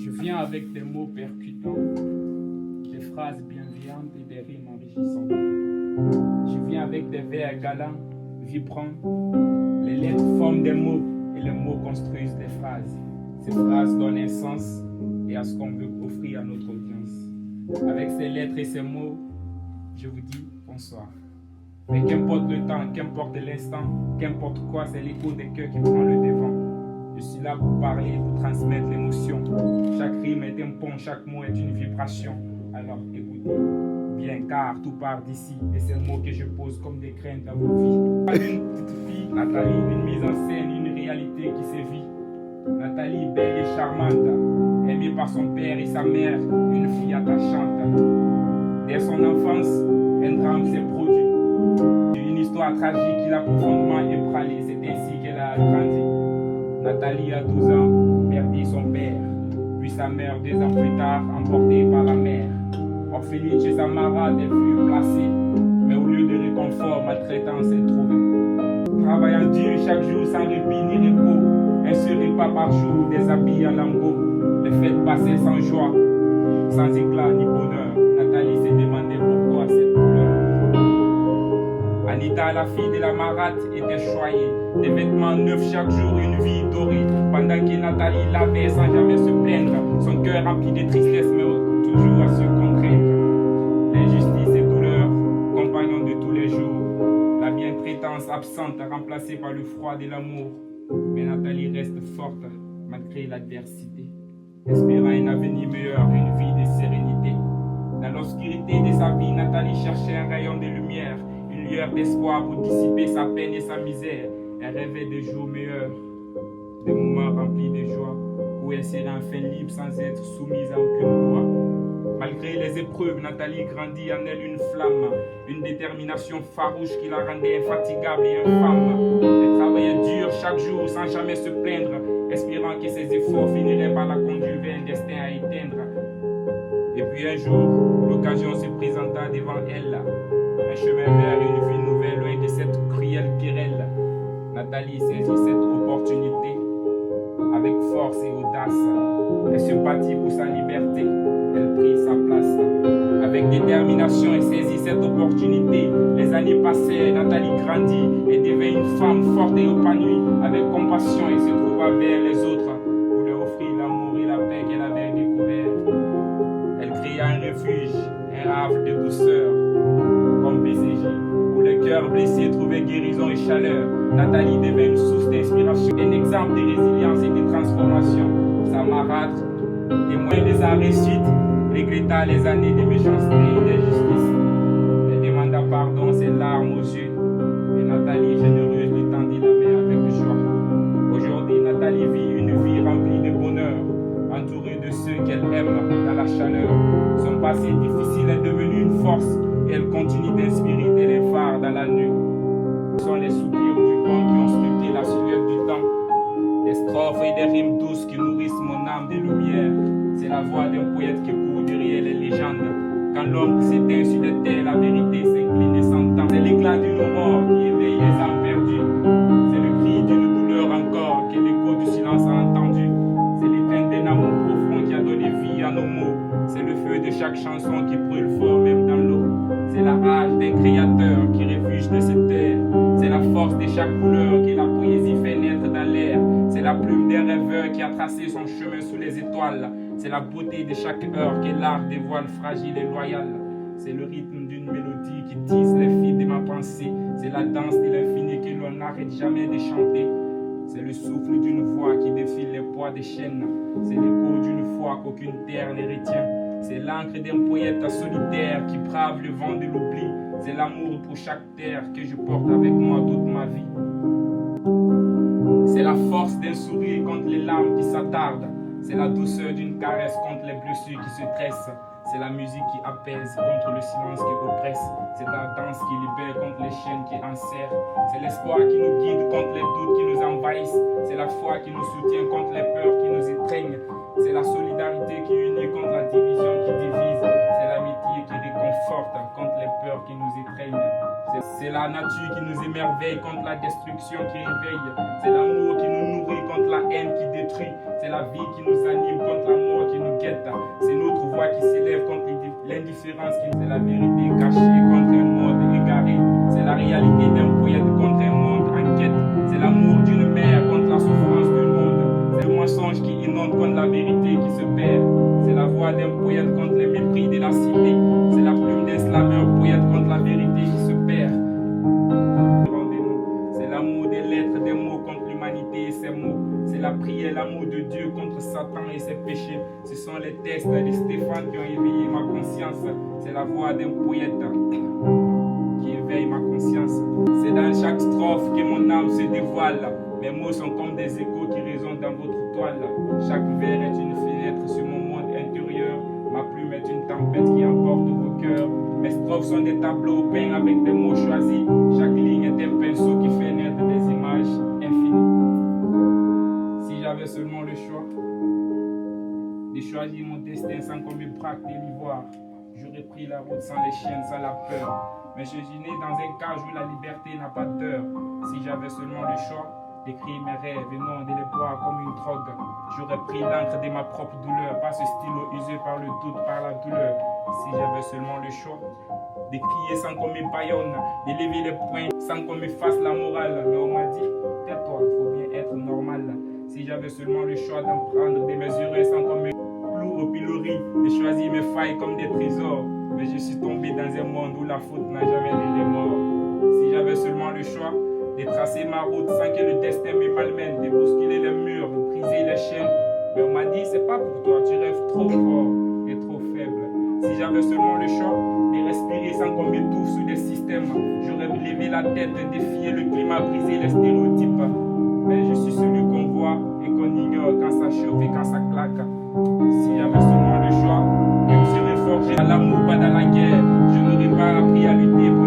Je viens avec des mots percutants, des phrases bienveillantes et des rimes enrichissantes. Je viens avec des vers galants, vibrants. Les lettres forment des mots et les mots construisent des phrases. Ces phrases donnent un sens et à ce qu'on veut offrir à notre audience. Avec ces lettres et ces mots, je vous dis bonsoir. Mais qu'importe le temps, qu'importe l'instant, qu'importe quoi, c'est l'écho des cœurs qui prend le devant. Je suis là pour parler, pour transmettre l'émotion. Chaque rime est un pont, chaque mot est une vibration. Alors écoutez bien, car tout part d'ici. Et ces mots que je pose comme des craintes dans vos vies. Une petite fille, Nathalie, une mise en scène, une réalité qui sévit. Nathalie, belle et charmante, aimée par son père et sa mère, une fille attachante. Dès son enfance, un drame s'est produit. Une histoire tragique qui l'a profondément ébranlée. C'est ainsi qu'elle a grandi. Nathalie a 12 ans, perdit son père, puis sa mère 2 ans plus tard, emportée par la mer. Orpheline chez sa marade, elle fut placée, mais au lieu de réconfort, maltraitance est trouvée. Travaillant dur chaque jour sans répit ni repos, un seul repas par jour, des habits en lambeaux, les fêtes passées sans joie, sans éclat ni bonheur. Nathalie s'est demandé pourquoi cette douleur. Anita, la fille de la marade, était choyée. Des vêtements neufs chaque jour, une vie dorée. Pendant que Nathalie lavait sans jamais se plaindre, son cœur rempli de tristesse, mais toujours à se contraindre. L'injustice et douleur, compagnons de tous les jours. La bientraitance absente, remplacée par le froid de l'amour. Mais Nathalie reste forte, malgré l'adversité, espérant un avenir meilleur, une vie de sérénité. Dans l'obscurité de sa vie, Nathalie cherchait un rayon de lumière, une lueur d'espoir pour dissiper sa peine et sa misère. Elle rêvait de jours meilleurs, des moments remplis de joie, où elle serait enfin libre sans être soumise à aucune loi. Malgré les épreuves, Nathalie grandit en elle une flamme, une détermination farouche qui la rendait infatigable et infâme. Elle travaillait dur chaque jour sans jamais se plaindre, espérant que ses efforts finiraient par la conduire vers un destin à éteindre. Et puis un jour, l'occasion se présenta devant elle, un chemin vers une vie nouvelle, loin de cette cruelle querelle. Nathalie saisit cette opportunité avec force et audace. Elle se battit pour sa liberté, elle prit sa place. Avec détermination, elle saisit cette opportunité. Les années passèrent, Nathalie grandit et devint une femme forte et épanouie. Avec compassion, elle se trouva vers les autres pour leur offrir l'amour et la paix qu'elle avait découvert. Elle créa un refuge, un havre de douceur, comme BCJ, où le cœur blessé trouvait guérison et chaleur. Nathalie devint une source d'inspiration, un exemple de résilience et de transformation. Sa marâtre, témoin des arrêts suites, regretta les années de méchanceté et d'injustice. Elle demanda pardon, ses larmes aux yeux. Et Nathalie, généreuse, lui tendit la main avec joie. Aujourd'hui, Nathalie vit une vie remplie de bonheur, entourée de ceux qu'elle aime dans la chaleur. Son passé difficile est devenu une force et elle continue d'inspirer des phares dans la nuit. Ce sont les soupirs du vent qui ont sculpté la silhouette du temps. Des strophes et des rimes douces qui nourrissent mon âme de lumière. C'est la voix d'un poète qui court derrière les légendes. Quand l'ombre s'éteint sur les terres, la vérité s'incline et s'entend. C'est l'éclat d'une aurore qui éveille les âmes perdues. C'est le cri d'une douleur encore que l'écho du silence a entendu. C'est l'étreinte d'un amour profond qui a donné vie à nos mots. C'est le feu de chaque chanson qui brûle fort même dans l'eau. C'est la rage d'un créateur qui réfugie de cette terre. C'est la force de chaque couleur que la poésie fait naître dans l'air. C'est la plume d'un rêveur qui a tracé son chemin sous les étoiles. C'est la beauté de chaque heure que l'art dévoile fragile et loyal. C'est le rythme d'une mélodie qui tisse les fils de ma pensée. C'est la danse de l'infini que l'on n'arrête jamais de chanter. C'est le souffle d'une voix qui défile les poids des chaînes. C'est l'écho d'une foi qu'aucune terre ne retient. C'est l'encre d'un poète solitaire qui brave le vent de l'oubli. C'est l'amour pour chaque terre que je porte avec moi toute ma vie. C'est la force d'un sourire contre les larmes qui s'attardent. C'est la douceur d'une caresse contre les blessures qui se tressent. C'est la musique qui apaise contre le silence qui oppresse. C'est la danse qui libère contre les chaînes qui enserrent. C'est l'espoir qui nous guide contre les doutes qui nous envahissent. C'est la foi qui nous soutient contre les peurs qui nous étreignent. C'est la solidarité qui unit contre la division qui divise. C'est l'amitié qui réconforte contre les peurs qui nous étreignent. C'est la nature qui nous émerveille contre la destruction qui réveille. C'est l'amour qui nous nourrit contre la haine qui détruit. C'est la vie qui nous anime contre la mort qui nous poète. C'est notre voix qui s'élève contre l'indifférence, c'est la vérité cachée contre un monde égaré. C'est la réalité d'un poète contre un monde en quête. C'est l'amour d'une mère contre la souffrance du monde. C'est le mensonge qui inonde contre la vérité qui se perd. C'est la voix d'un poète contre les mépris de la cité. C'est la plume d'un slameur poète contre la vérité qui se perd. C'est l'amour des lettres, des mots contre l'humanité et ses mots. C'est la prière, l'amour de Dieu contre Satan et ses péchés. Ce sont les textes de Stéphane qui ont éveillé ma conscience. C'est la voix d'un poète qui éveille ma conscience. C'est dans chaque strophe que mon âme se dévoile. Mes mots sont comme des échos qui résonnent dans votre toile. Chaque vers est une fenêtre sur mon monde intérieur. Ma plume est une tempête qui emporte vos cœurs. Mes strophes sont des tableaux peints avec des mots choisis. Chaque ligne est un pinceau qui fait naître des images infinies. Si j'avais seulement le choix de choisir mon destin sans qu'on me braque de l'ivoire, j'aurais pris la route sans les chiens, sans la peur. Mais je suis né dans un cage où la liberté n'a pas d'heure. Si j'avais seulement le choix d'écrire mes rêves et non de les boire comme une drogue, j'aurais pris l'encre de ma propre douleur, pas ce stylo usé par le doute, par la douleur. Si j'avais seulement le choix de crier sans qu'on me bâillonne, de lever les poings sans qu'on me fasse la morale. Mais on m'a dit, tais-toi, il faut bien être normal. Si j'avais seulement le choix d'en prendre des mesurés sans qu'on me cloue au pilori, de choisir mes failles comme des trésors. Mais je suis tombé dans un monde où la faute n'a jamais de remords. Si j'avais seulement le choix de tracer ma route sans que le destin me malmène, de bousculer les murs, de briser les chaînes. Mais on m'a dit, c'est pas pour toi, tu rêves trop fort et trop faible. Si j'avais seulement le choix de respirer sans qu'on m'étouffe sous des systèmes, j'aurais levé la tête, défier le climat, briser les stéréotypes. Mais je suis celui qu'on voit et qu'on ignore quand ça chauffe et quand ça claque. Si j'avais seulement le choix, je me serais forgé à l'amour, pas dans la guerre. Je n'aurais pas appris à lutter pour